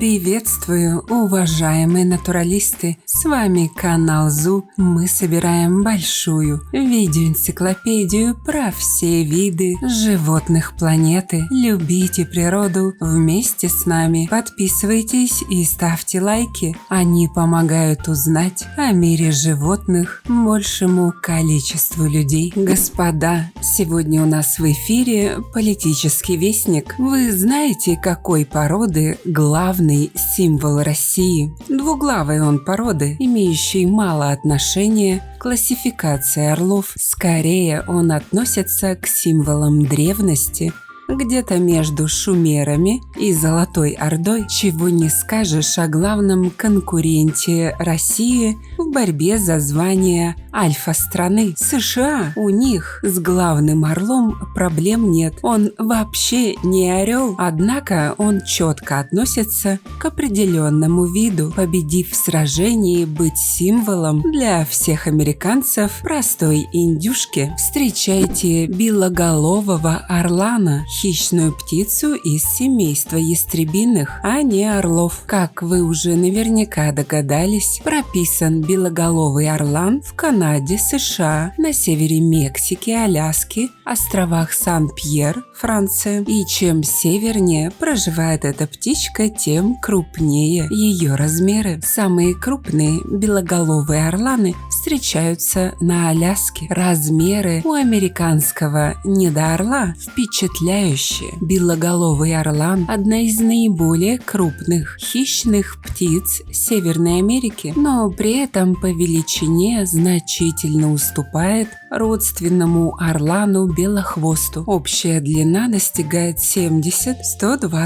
Приветствую, уважаемые натуралисты! С вами канал ЗУ. Мы собираем большую видеоэнциклопедию про все виды животных планеты. Любите природу вместе с нами. Подписывайтесь и ставьте лайки. Они помогают узнать о мире животных большему количеству людей. Господа, сегодня у нас в эфире политический вестник. Вы знаете, какой породы главный символ России? Двуглавый он породы, имеющий мало отношения к классификации орлов. Скорее, он относится к символам древности, где-то между шумерами и Золотой Ордой. Чего не скажешь о главном конкуренте России в борьбе за звание альфа-страны. США. У них с главным орлом проблем нет. Он вообще не орел, однако он четко относится к определенному виду, победив в сражении быть символом для всех американцев простой индюшки. Встречайте белоголового орлана, хищную птицу из семейства ястребиных, а не орлов. Как вы уже наверняка догадались, прописан белоголовый орлан в Канаде, США, на севере Мексики, Аляски, островах Сан-Пьер, Франция. И чем севернее проживает эта птичка, тем крупнее ее размеры. Самые крупные белоголовые орланы встречаются на Аляске. Размеры у американского недоорла впечатляющие. Белоголовый орлан – одна из наиболее крупных хищных птиц Северной Америки, но при этом по величине значительно уступает родственному орлану белохвосту. Общая длина достигает 70-120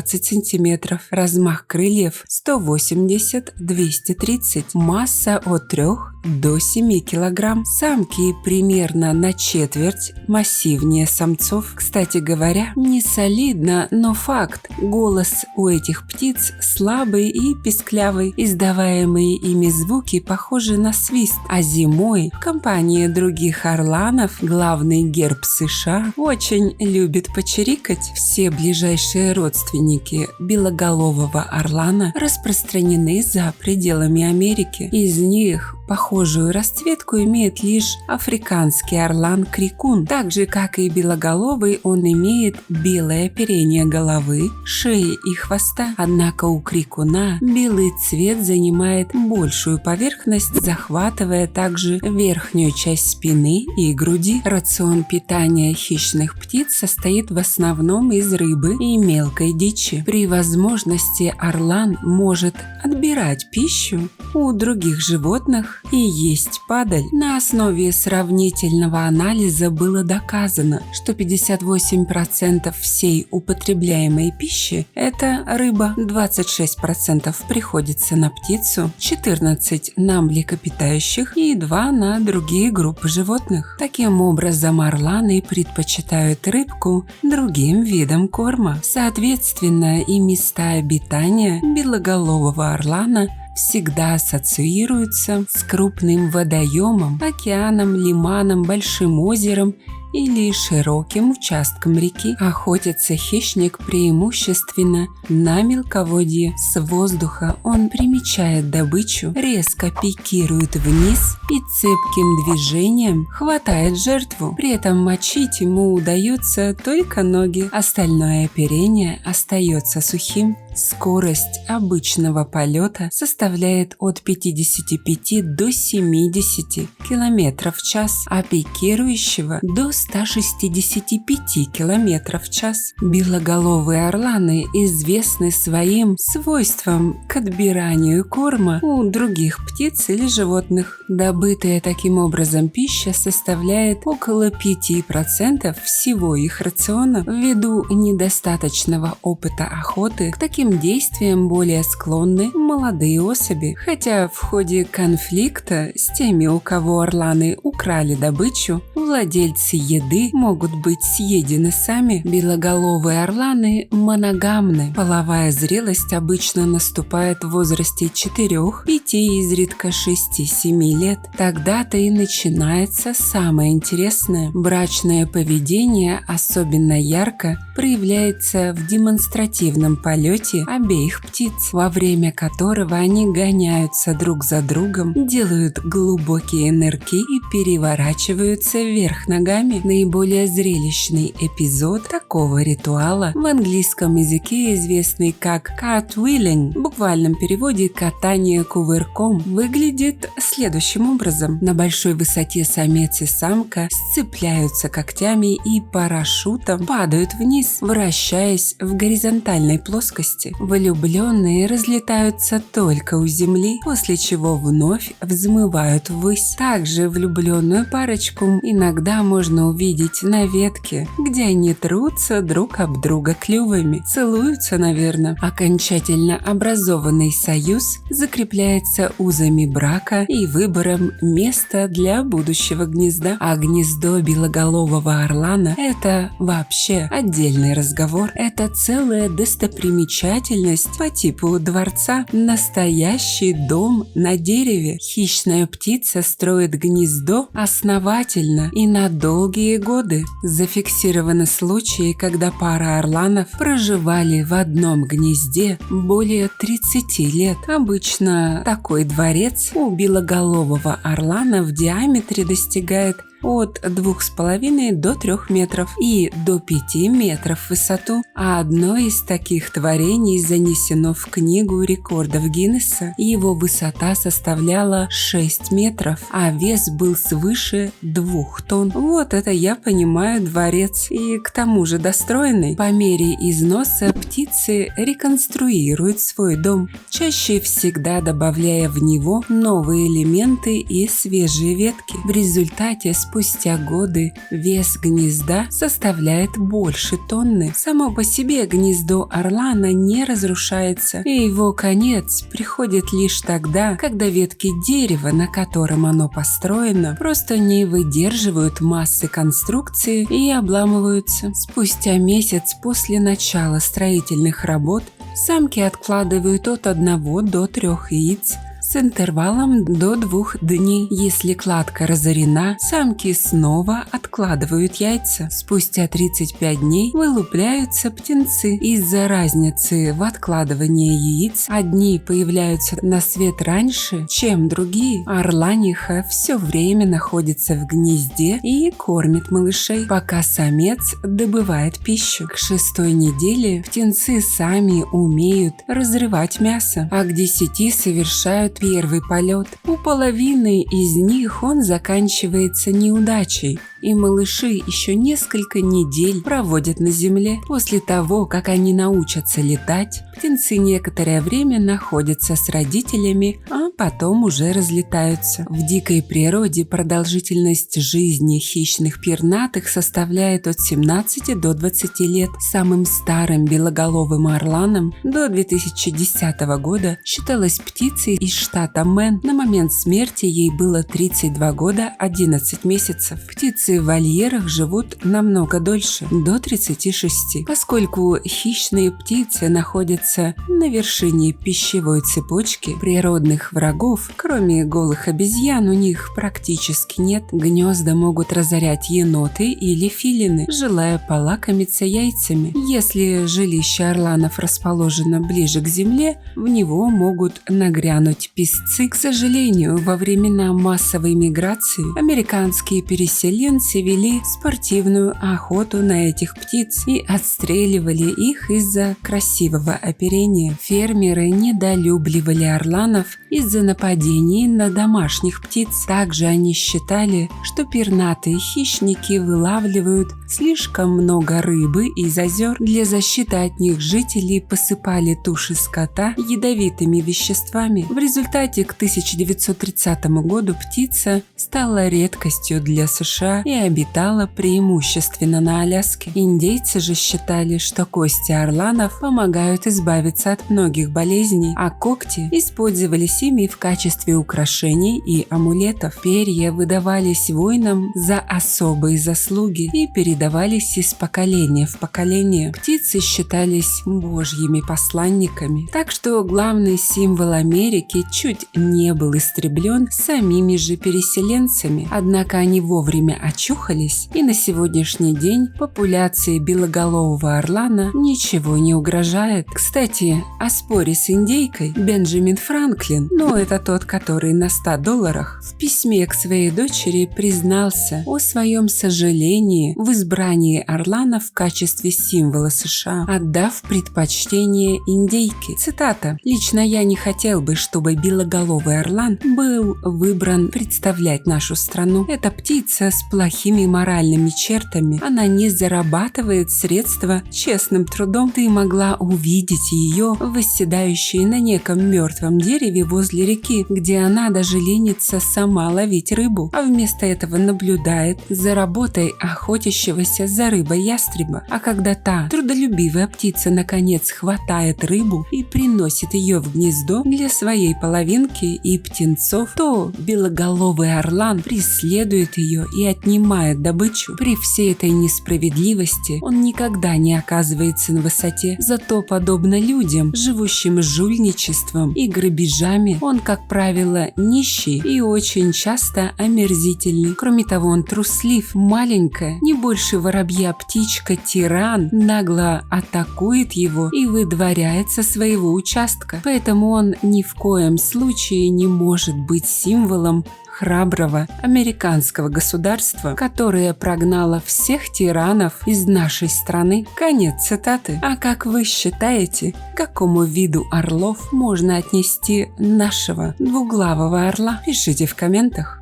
см, размах крыльев 180-230, масса от 3 до 7 кг. Самки примерно на четверть массивнее самцов. Кстати говоря, не солидно, но факт. Голос у этих птиц слабый и писклявый. Издаваемые ими звуки похожи на свист. А зимой в компании других орланов главный герб США очень любит почирикать. Все ближайшие родственники белоголового орлана распространены за пределами Америки. Из них похожую расцветку имеет лишь африканский орлан-крикун. Так же, как и белоголовый, он имеет белое оперение головы, шеи и хвоста. Однако у крикуна белый цвет занимает большую поверхность, захватывая также верхнюю часть спины и груди. Рацион питания хищных птиц состоит в основном из рыбы и мелкой дичи. При возможности орлан может отбирать пищу у других животных и есть падаль. На основе сравнительного анализа было доказано, что 58% всей употребляемой пищи – это рыба, 26% приходится на птицу, 14% на млекопитающих и 2% на другие группы животных. Таким образом, орланы предпочитают рыбку другим видам корма. Соответственно, и места обитания белоголового орлана всегда ассоциируются с крупным водоемом, океаном, лиманом, большим озером или широким участком реки. Охотится хищник преимущественно на мелководье. С воздуха он примечает добычу, резко пикирует вниз и цепким движением хватает жертву. При этом мочить ему удается только ноги, остальное оперение остается сухим. Скорость обычного полета составляет от 55 до 70 км в час, а пикирующего до 165 км в час. Белоголовые орланы известны своим свойством к отбиранию корма у других птиц или животных. Добытая таким образом пища составляет около 5% всего их рациона. Ввиду недостаточного опыта охоты к таким действиям более склонны молодые особи. Хотя в ходе конфликта с теми, у кого орланы украли добычу, владельцы еды могут быть съедены сами. Белоголовые орланы моногамны. Половая зрелость обычно наступает в возрасте 4, 5, изредка 6-7 лет. Тогда-то и начинается самое интересное. Брачное поведение особенно ярко проявляется в демонстративном полете полете обеих птиц, во время которого они гоняются друг за другом, делают глубокие нырки и переворачиваются вверх ногами. Наиболее зрелищный эпизод такого ритуала в английском языке, известный как cartwheeling, в буквальном переводе катание кувырком, выглядит следующим образом. На большой высоте самец и самка сцепляются когтями и парашютом падают вниз, вращаясь в горизонтальной плоскости. Влюбленные разлетаются только у земли, после чего вновь взмывают ввысь. Также влюбленную парочку иногда можно увидеть на ветке, где они трутся друг об друга клювами, целуются, наверное. Окончательно образованный союз закрепляется узами брака и выбором места для будущего гнезда. А гнездо белоголового орлана – это вообще отдельный разговор. Это целая достопримечательность по типу дворца. Настоящий дом на дереве. Хищная птица строит гнездо основательно и на долгие годы. Зафиксированы случаи, когда пара орланов проживали в одном гнезде более 30 лет. Обычно такой дворец у белоголового орлана в диаметре достигает от 2,5 до 3 метров и до 5 метров в высоту. А одно из таких творений занесено в книгу рекордов Гиннесса. Его высота составляла 6 метров, а вес был свыше 2 тонн. Вот это, я понимаю, дворец. И к тому же достроенный. По мере износа птицы реконструируют свой дом, чаще всегда добавляя в него новые элементы и свежие ветки. В результате спустя годы вес гнезда составляет больше тонны. Само по себе гнездо орлана не разрушается, и его конец приходит лишь тогда, когда ветки дерева, на котором оно построено, просто не выдерживают массы конструкции и обламываются. Спустя месяц после начала строительных работ самки откладывают от 1 до 3 яиц с интервалом до 2 дней. Если кладка разорена, самки снова откладывают яйца. Спустя 35 дней вылупляются птенцы. Из-за разницы в откладывании яиц одни появляются на свет раньше, чем другие. Орланиха все время находится в гнезде и кормит малышей, пока самец добывает пищу. К 6-й неделе птенцы сами умеют разрывать мясо, а к 10 совершают первый полет. У половины из них он заканчивается неудачей, и малыши еще несколько недель проводят на земле. После того, как они научатся летать, птенцы некоторое время находятся с родителями, а потом уже разлетаются. В дикой природе продолжительность жизни хищных пернатых составляет от 17 до 20 лет. Самым старым белоголовым орланом до 2010 года считалась птицей из штата Мэн. На момент смерти ей было 32 года 11 месяцев. Птицы в вольерах живут намного дольше, до 36. Поскольку хищные птицы находятся на вершине пищевой цепочки, природных врагов, кроме голых обезьян, у них практически нет. Гнезда могут разорять еноты или филины, желая полакомиться яйцами. Если жилище орланов расположено ближе к земле, в него могут нагрянуть песцы. К сожалению, во времена массовой миграции американские переселенцы вели спортивную охоту на этих птиц и отстреливали их из-за красивого оперения. Фермеры недолюбливали орланов из-за нападений на домашних птиц. Также они считали, что пернатые хищники вылавливают слишком много рыбы из озер. Для защиты от них жители посыпали туши скота ядовитыми веществами. В результате к 1930 году птица стала редкостью для США и обитала преимущественно на Аляске. Индейцы же считали, что кости орланов помогают избавиться от многих болезней, а когти использовались ими в качестве украшений и амулетов. Перья выдавались воинам за особые заслуги и передавались из поколения в поколение. Птицы считались божьими посланниками, так что главный символ Америки чуть не был истреблен самими же переселенцами. Однако они вовремя очнулись очухались, и на сегодняшний день популяции белоголового орлана ничего не угрожает. Кстати, о споре с индейкой Бенджамин Франклин, это тот, который на $100, в письме к своей дочери признался о своем сожалении в избрании орлана в качестве символа США, отдав предпочтение индейке. Цитата: «Лично я не хотел бы, чтобы белоголовый орлан был выбран представлять нашу страну. Это птица с плохими моральными чертами. Она не зарабатывает средства честным трудом. Ты могла увидеть ее, восседающей на неком мертвом дереве возле реки, где она даже ленится сама ловить рыбу, а вместо этого наблюдает за работой охотящегося за рыбой ястреба. А когда та трудолюбивая птица наконец хватает рыбу и приносит ее в гнездо для своей половинки и птенцов, то белоголовый орлан преследует ее и отнимает добычу. При всей этой несправедливости он никогда не оказывается на высоте. Зато, подобно людям, живущим жульничеством и грабежами, он, как правило, нищий и очень часто омерзительный. Кроме того, он труслив. Маленькая, не больше воробья птичка-тиран нагло атакует его и выдворяет со своего участка. Поэтому он ни в коем случае не может быть символом храброго американского государства, которое прогнало всех тиранов из нашей страны». Конец цитаты. А как вы считаете, к какому виду орлов можно отнести нашего двуглавого орла? Пишите в комментах.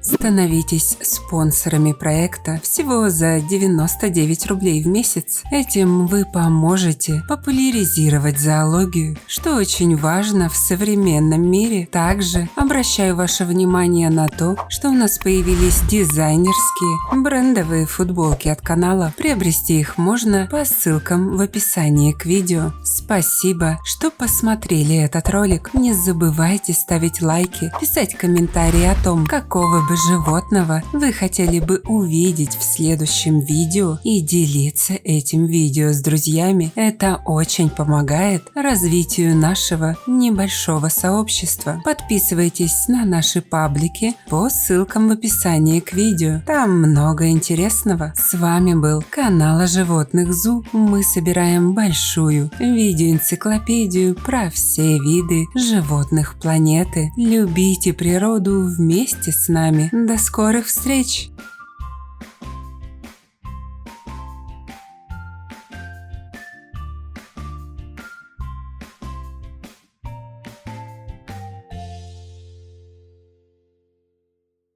Становитесь спонсорами проекта всего за 99 рублей в месяц. Этим вы поможете популяризировать зоологию, что очень важно в современном мире. Также обращаю ваше внимание на то, что у нас появились дизайнерские брендовые футболки от канала. Приобрести их можно по ссылкам в описании к видео. Спасибо, что посмотрели этот ролик. Не забывайте ставить лайки, писать комментарии о том, какого бы животного вы хотели бы увидеть в следующем видео, и делиться этим видео с друзьями. Это очень помогает развитию нашего небольшого сообщества. Подписывайтесь на наши паблики по ссылкам в описании к видео. Там много интересного. С вами был канал о животных ЗУ. Мы собираем большую видеоэнциклопедию про все виды животных планеты. Любите природу вместе с нами. До скорых встреч!